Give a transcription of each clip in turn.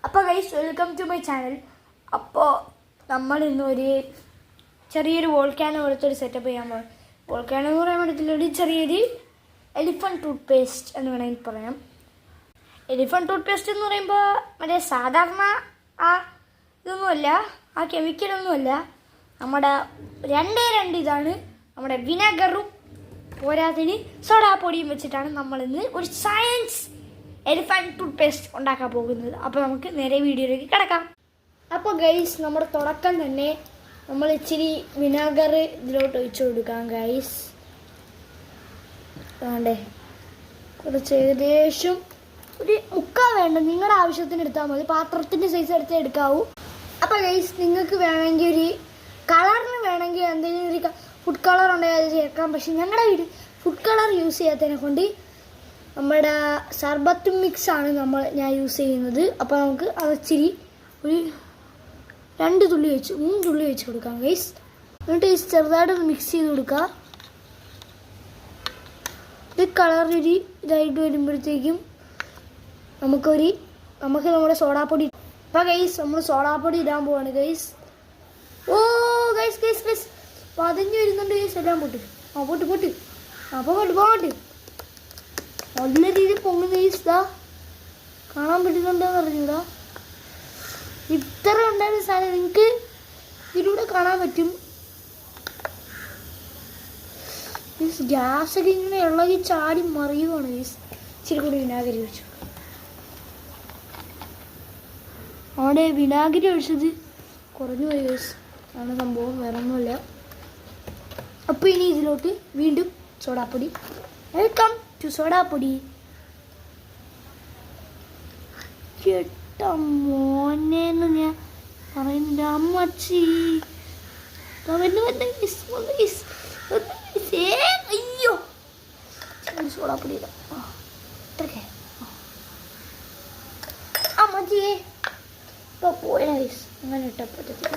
അപ്പോൾ guys, welcome to my channel. അപ്പോൾ നമ്മൾ ഇന്നൊരു ചെറിയൊരു വോൾക്കാനോ പോലത്തൊരു സെറ്റപ്പ് ചെയ്യാൻ പോകും. വോൾക്കാനോ എന്ന് പറയാൻ പറ്റത്തില്ല, ഒരു ചെറിയൊരു എലിഫൻറ്റ് ടൂത്ത് പേസ്റ്റ് എന്ന് വേണമെങ്കിൽ പറയാം. എലിഫൻറ്റ് ടൂത്ത് പേസ്റ്റ് എന്ന് പറയുമ്പോൾ മറ്റേ സാധാരണ ആ ഇതൊന്നുമല്ല, ആ കെമിക്കലൊന്നുമല്ല. നമ്മുടെ രണ്ട് ഇതാണ് നമ്മുടെ വിനാഗറും പോരാത്തിന് സോഡാപ്പൊടിയും വെച്ചിട്ടാണ് നമ്മളിന്ന് ഒരു സയൻസ് എലിഫൻറ്റ് ടൂത്ത് പേസ്റ്റ് ഉണ്ടാക്കാൻ പോകുന്നത്. അപ്പോൾ നമുക്ക് നേരെ വീഡിയോയിലേക്ക് കിടക്കാം. അപ്പോൾ ഗൈസ്, നമ്മുടെ തുടക്കം തന്നെ നമ്മൾ ഇച്ചിരി വിനാഗർ ഇതിലോട്ട് ഒഴിച്ചു കൊടുക്കാം ഗൈസ്. വേണ്ടേ കുറച്ച് ഏകദേശം ഒരു മുക്കാൽ വേണ്ട, നിങ്ങളുടെ ആവശ്യത്തിന് എടുത്താൽ മതി. പാത്രത്തിൻ്റെ സൈസ് എടുത്ത് എടുക്കാവൂ. അപ്പോൾ ഗൈസ്, നിങ്ങൾക്ക് വേണമെങ്കിൽ ഒരു കളറിന് വേണമെങ്കിൽ എന്തെങ്കിലും ഒരു ഫുഡ് കളർ ഉണ്ടെങ്കിൽ അത് ചേർക്കാം. പക്ഷെ ഞങ്ങളുടെ വീട് ഫുഡ് കളർ യൂസ് ചെയ്യാത്തതിനെ കൊണ്ട് നമ്മുടെ സർബത്ത് മിക്സാണ് ഞാൻ യൂസ് ചെയ്യുന്നത്. അപ്പോൾ നമുക്ക് അത് ഇച്ചിരി ഒരു 3 തുള്ളി വെച്ച് കൊടുക്കാം ഗൈസ്. എന്നിട്ട് ഈ ചെറുതായിട്ടൊന്ന് മിക്സ് ചെയ്ത് കൊടുക്കുക. ഇത് കളർ ഒരു ഇതായിട്ട് വരുമ്പോഴത്തേക്കും നമുക്ക് നമ്മുടെ സോഡാപ്പൊടി. അപ്പോൾ ഗൈസ്, നമ്മൾ സോഡാപ്പൊടി ഇടാൻ പോവാണ് ഗൈസ്. ഓ ഗൈസ് ഗൈസ് ഗൈസ് പതിഞ്ഞ് വരുന്നുണ്ട് ഗൈസ്. എല്ലാം പൊട്ട് പോട്ട് നല്ല രീതിയിൽ പൊങ്ങുന്ന ഗൈസ്. ഇതാ കാണാൻ പറ്റുന്നുണ്ടെന്ന് പറഞ്ഞൂടാ. ഇത്ര ഉണ്ടായിരുന്ന സാധനം നിങ്ങൾക്ക് ഇതിലൂടെ കാണാൻ പറ്റും. ഗ്യാസൊക്കെ ഇങ്ങനെ ഇളകി ചാടി മറിയുവാണ് ഗൈസ്. ഇച്ചിരി കൂടി വിനാഗിരി ഒഴിച്ചു. അവിടെ വിനാഗിരി ഒഴിച്ചത് കുറഞ്ഞു പോയി ഗൈസ്. ആണ് സംഭവം, വേറെ ഒന്നുമില്ല. അപ്പോൾ ഇനി ഇതിലോട്ട് വീണ്ടും സോഡാപ്പൊടി. Welcome to സോഡാപ്പൊടി. മോനെന്ന് ഞാൻ പറയുന്നില്ല, അമ്മച്ചി അയ്യോ സോഡാപ്പൊടി ഇടാം. ഇത്രക്കെ അമ്മച്ചിയെ ഇപ്പോൾ പോയ ഗൈസ്. അങ്ങനെ ഇട്ടാൽ പറ്റത്തില്ല.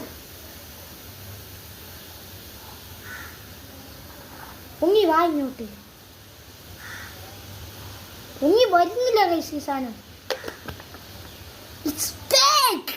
പൊങ്ങി വാ ഇങ്ങോട്ട്. പൊങ്ങി വരുന്നില്ല ഗൈസ് ഈ സാധനം. It's fake!